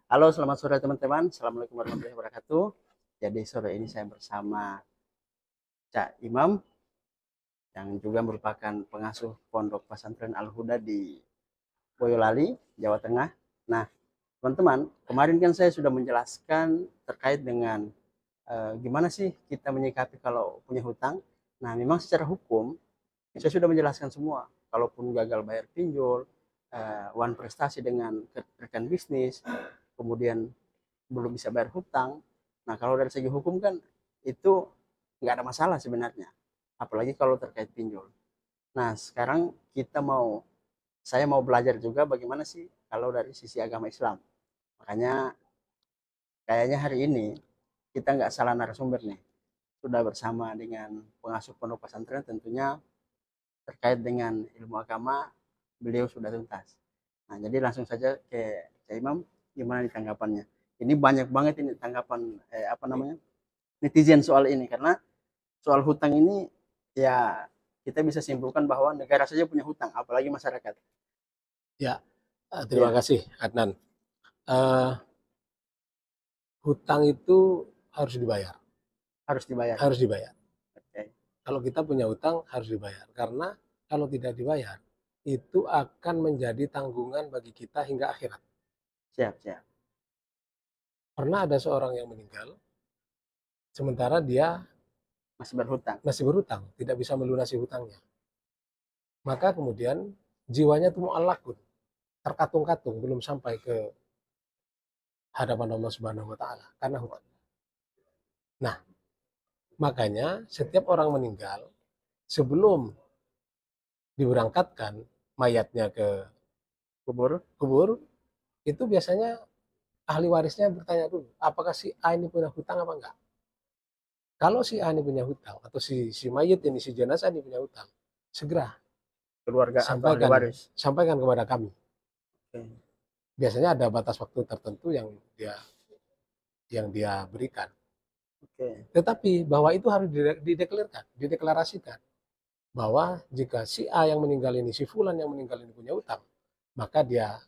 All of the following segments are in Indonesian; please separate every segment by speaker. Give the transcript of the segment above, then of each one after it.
Speaker 1: Halo, selamat sore teman-teman. Assalamualaikum warahmatullahi wabarakatuh. Jadi sore ini saya bersama Cak Imam yang juga merupakan pengasuh Pondok Pesantren Al-Huda di Boyolali, Jawa Tengah. Nah, teman-teman, kemarin kan saya sudah menjelaskan terkait dengan gimana sih kita menyikapi kalau punya hutang. Nah, memang secara hukum saya sudah menjelaskan semua. Kalaupun gagal bayar pinjol, wan prestasi dengan rekan bisnis, kemudian belum bisa bayar hutang. Nah, kalau dari segi hukum kan itu nggak ada masalah sebenarnya. Apalagi kalau terkait pinjol. Nah, sekarang saya mau belajar juga bagaimana sih kalau dari sisi agama Islam. Makanya kayaknya hari ini kita nggak salah narasumber nih. Sudah bersama dengan pengasuh pondok pesantren tentunya terkait dengan ilmu agama beliau sudah tuntas. Nah, jadi langsung saja ke Cak Imam, gimana nih tanggapannya? Ini banyak banget ini tanggapan apa namanya netizen soal ini karena soal hutang ini ya kita bisa simpulkan bahwa negara saja punya hutang, apalagi masyarakat.
Speaker 2: Ya, terima
Speaker 1: Ya,
Speaker 2: kasih Adnan. Eh, Hutang itu harus dibayar,
Speaker 1: harus dibayar.
Speaker 2: harus dibayar.
Speaker 1: Oke,
Speaker 2: Kalau kita punya hutang harus dibayar, karena kalau tidak dibayar itu akan menjadi tanggungan bagi kita hingga akhirat.
Speaker 1: siap, siap.
Speaker 2: Pernah ada seorang yang meninggal, sementara dia
Speaker 1: Masih berhutang.
Speaker 2: masih berhutang, tidak bisa melunasi hutangnya. Maka kemudian jiwanya itu mu'allakun, terkatung-katung, belum sampai ke hadapan Allah Subhanahu wa Ta'ala karena hutang. Nah, makanya setiap orang meninggal sebelum diberangkatkan mayatnya ke
Speaker 1: Kubur.
Speaker 2: kubur, itu biasanya ahli warisnya bertanya dulu, apakah si A ini punya hutang apa enggak? Kalau si A ini punya hutang, atau si mayat ini, si jenazah ini punya hutang, segera
Speaker 1: Keluarga atau ahli
Speaker 2: sampaikan
Speaker 1: waris.
Speaker 2: sampaikan kepada kami.
Speaker 1: Oke.
Speaker 2: Biasanya ada batas waktu tertentu yang dia berikan.
Speaker 1: Oke.
Speaker 2: Tetapi bahwa itu harus dideklarasikan bahwa jika si A yang meninggal ini, si Fulan yang meninggal ini punya hutang, maka dia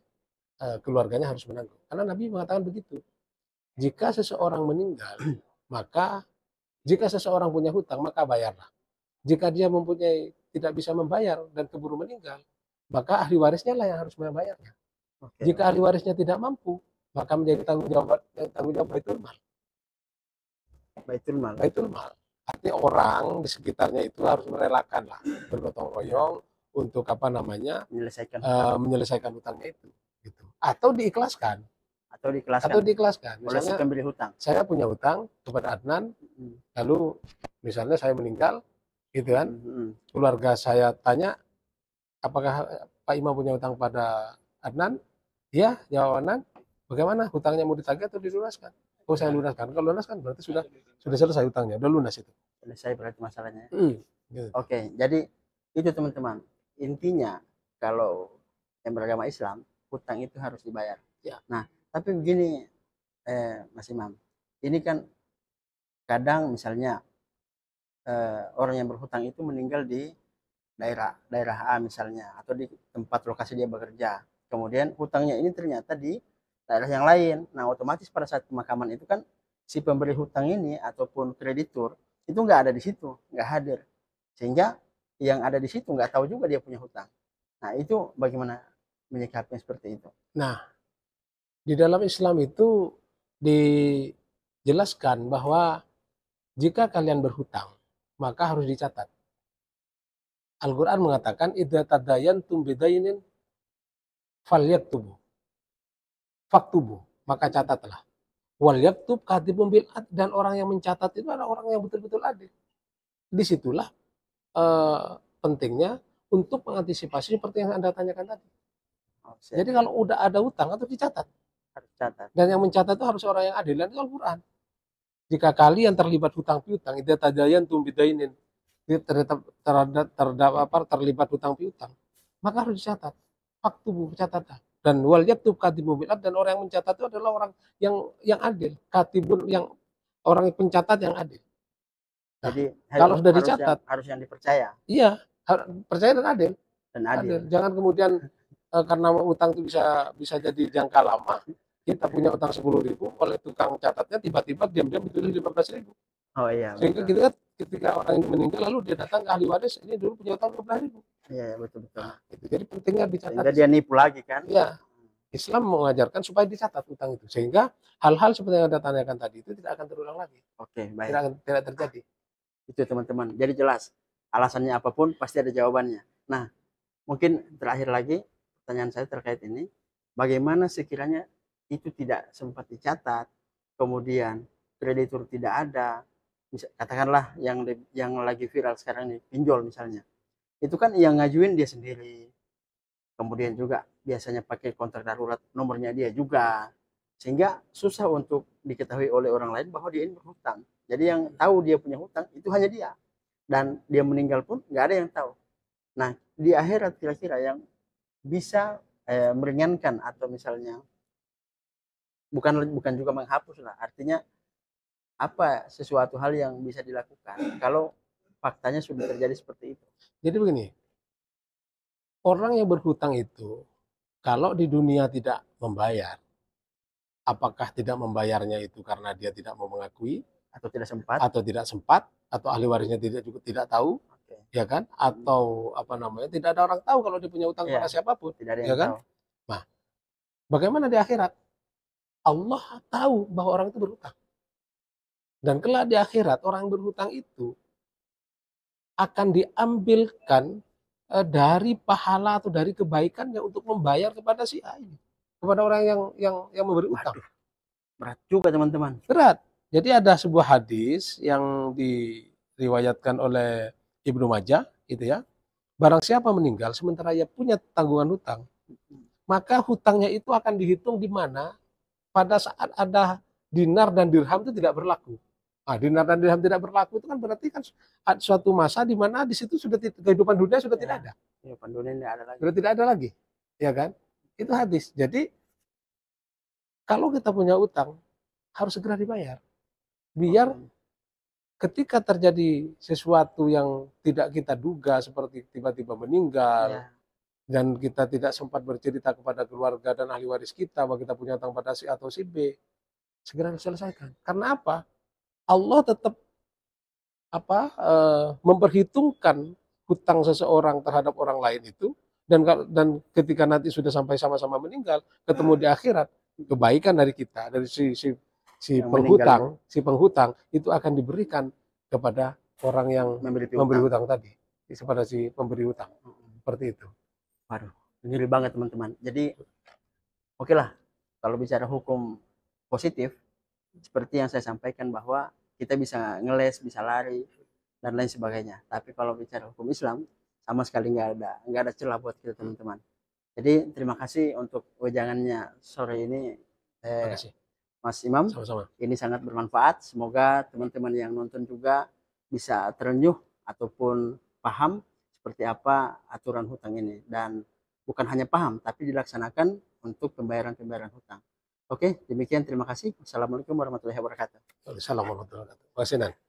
Speaker 2: keluarganya harus menanggung. Karena Nabi mengatakan begitu. Jika seseorang meninggal, maka jika seseorang punya hutang, maka bayarlah. Jika dia mempunyai tidak bisa membayar dan keburu meninggal, maka ahli warisnya lah yang harus membayarnya.
Speaker 1: Oke,
Speaker 2: Jika
Speaker 1: oke.
Speaker 2: ahli warisnya tidak mampu, maka menjadi tanggung jawab Baitul Mal.
Speaker 1: Baitul Mal.
Speaker 2: Baitul Mal. Artinya orang di sekitarnya itu harus merelakan lah, bergotong royong untuk apa namanya
Speaker 1: Menyelesaikan hutang
Speaker 2: menyelesaikan hutangnya itu. Gitu. Atau diikhlaskan,
Speaker 1: atau
Speaker 2: atau
Speaker 1: dikelaskan
Speaker 2: diikhlaskan.
Speaker 1: oleh si
Speaker 2: Misalnya
Speaker 1: pemberi hutang.
Speaker 2: saya punya hutang kepada Adnan,
Speaker 1: Mm,
Speaker 2: lalu misalnya saya meninggal, gitu kan,
Speaker 1: mm, mm.
Speaker 2: keluarga saya tanya, apakah Pak Imam punya hutang pada Adnan? Iya, jawab Adnan. Bagaimana hutangnya, mau ditagih atau dilunaskan? Oh, saya lunaskan. Kalau lunaskan berarti sudah selesai hutangnya, udah lunas itu.
Speaker 1: Selesai berarti masalahnya.
Speaker 2: Gitu.
Speaker 1: Oke, jadi itu teman-teman. Intinya kalau yang beragama Islam, hutang itu harus dibayar.
Speaker 2: Ya,
Speaker 1: Nah, tapi begini Mas Imam. Ini kan kadang misalnya orang yang berhutang itu meninggal di daerah daerah A misalnya atau di tempat lokasi dia bekerja. Kemudian hutangnya ini ternyata di daerah yang lain. Nah, otomatis pada saat pemakaman itu kan si pemberi hutang ini ataupun kreditur itu nggak ada di situ, nggak hadir. Sehingga yang ada di situ nggak tahu juga dia punya hutang. Nah, itu bagaimana menyikapinya seperti itu?
Speaker 2: nah, di dalam Islam itu dijelaskan bahwa jika kalian berhutang, maka harus dicatat. Al-Quran mengatakan, idza tadayantum bidainin falyaktubu, faktubu, maka catatlah. Wal yaktub katibun bil ad, dan orang yang mencatat itu adalah orang yang betul-betul adil. Disitulah pentingnya untuk mengantisipasi seperti yang Anda tanyakan tadi.
Speaker 1: Oh, siap,
Speaker 2: Jadi
Speaker 1: siap.
Speaker 2: kalau udah ada utang atau dicatat.
Speaker 1: Harus catat.
Speaker 2: Dan yang mencatat itu harus orang yang adil. Dan itu Al-Quran. Jika kalian terlibat hutang piutang, idza tadayantum bidainin, terlibat hutang piutang, maka harus dicatat. Faktubu, catatan. Dan wal yaktub katibun bil ad, dan orang yang mencatat itu adalah orang yang adil. Katibun, yang orang pencatat yang adil. Nah,
Speaker 1: Jadi
Speaker 2: kalau sudah
Speaker 1: yang
Speaker 2: dicatat,
Speaker 1: harus yang dipercaya
Speaker 2: iya, percaya dan adil.
Speaker 1: dan
Speaker 2: Adil.
Speaker 1: adil.
Speaker 2: Jangan kemudian karena utang itu bisa bisa jadi jangka lama, kita punya utang 10.000, oleh tukang catatnya tiba-tiba diam-diam ditulis 15.000.
Speaker 1: Oh iya,
Speaker 2: Sehingga
Speaker 1: betul.
Speaker 2: kita kan ketika orang ini meninggal lalu dia datang ke ahli waris, ini dulu punya utang 12.000.
Speaker 1: Iya, betul betul.
Speaker 2: Nah, gitu. Jadi pentingnya dicatat.
Speaker 1: Sehingga dia nipu lagi kan?
Speaker 2: Ya, Islam mengajarkan supaya dicatat utang itu, sehingga hal-hal seperti yang Anda tanyakan tadi itu tidak akan terulang lagi,
Speaker 1: Oke, baik.
Speaker 2: tidak terjadi.
Speaker 1: Itu teman-teman. Jadi jelas, alasannya apapun pasti ada jawabannya. Nah, mungkin terakhir lagi pertanyaan saya terkait ini, bagaimana sekiranya itu tidak sempat dicatat, kemudian kreditur tidak ada, katakanlah yang lagi viral sekarang ini, pinjol misalnya. Itu kan yang ngajuin dia sendiri. Kemudian juga biasanya pakai kontak darurat, nomornya dia juga. Sehingga susah untuk diketahui oleh orang lain bahwa dia ini berhutang. Jadi yang tahu dia punya hutang itu hanya dia. Dan dia meninggal pun nggak ada yang tahu. Nah, di akhirat kira-kira yang bisa meringankan atau misalnya bukan juga menghapus lah. Artinya apa sesuatu hal yang bisa dilakukan kalau faktanya sudah terjadi seperti itu.
Speaker 2: Jadi begini, orang yang berhutang itu kalau di dunia tidak membayar, apakah tidak membayarnya itu karena dia tidak mau mengakui
Speaker 1: Atau tidak sempat.
Speaker 2: atau ahli warisnya juga tidak tahu,
Speaker 1: Oke.
Speaker 2: ya kan? Atau apa namanya, tidak ada orang tahu kalau dia punya utang
Speaker 1: Iya,
Speaker 2: pada siapapun,
Speaker 1: tidak ada
Speaker 2: ya
Speaker 1: yang
Speaker 2: kan?
Speaker 1: tahu.
Speaker 2: Nah, bagaimana di akhirat? Allah tahu bahwa orang itu berhutang. Dan kelak di akhirat orang yang berhutang itu akan diambilkan dari pahala atau dari kebaikannya untuk membayar kepada si A ini, kepada orang yang memberi utang.
Speaker 1: Waduh, berat juga teman-teman.
Speaker 2: Berat. Jadi ada sebuah hadis yang diriwayatkan oleh Ibnu Majah, itu ya. Barang siapa meninggal sementara ia punya tanggungan hutang, maka hutangnya itu akan dihitung di mana pada saat ada dinar dan dirham itu tidak berlaku. Nah, dinar dan dirham tidak berlaku itu kan berarti kan suatu masa di mana di situ sudah kehidupan dunia sudah tidak ada.
Speaker 1: Kehidupan dunia tidak ada lagi.
Speaker 2: Sudah tidak ada lagi. Ya kan? Itu hadis. Jadi kalau kita punya utang harus segera dibayar. Biar ketika terjadi sesuatu yang tidak kita duga seperti tiba-tiba meninggal,
Speaker 1: Ya.
Speaker 2: dan kita tidak sempat bercerita kepada keluarga dan ahli waris kita bahwa kita punya utang pada si A atau si B, segera diselesaikan. Karena apa? Allah tetap memperhitungkan hutang seseorang terhadap orang lain itu, dan ketika nanti sudah sampai sama-sama meninggal, ketemu di akhirat, kebaikan dari kita, dari si penghutang itu akan diberikan kepada orang yang memberi hutang tadi, kepada si pemberi hutang. Seperti itu.
Speaker 1: Waduh, ngeri banget teman-teman. Jadi oke lah, kalau bicara hukum positif seperti yang saya sampaikan bahwa kita bisa ngeles, bisa lari dan lain sebagainya. Tapi kalau bicara hukum Islam sama sekali nggak ada celah buat kita teman-teman. Jadi terima kasih untuk wejangannya sore ini, Mas Imam.
Speaker 2: Sama-sama.
Speaker 1: Ini sangat bermanfaat. Semoga teman-teman yang nonton juga bisa terenyuh ataupun paham seperti apa aturan hutang ini, dan bukan hanya paham tapi dilaksanakan untuk pembayaran hutang. Oke, demikian, terima kasih. Assalamualaikum warahmatullahi wabarakatuh.
Speaker 2: Waalaikumsalam warahmatullahi wabarakatuh.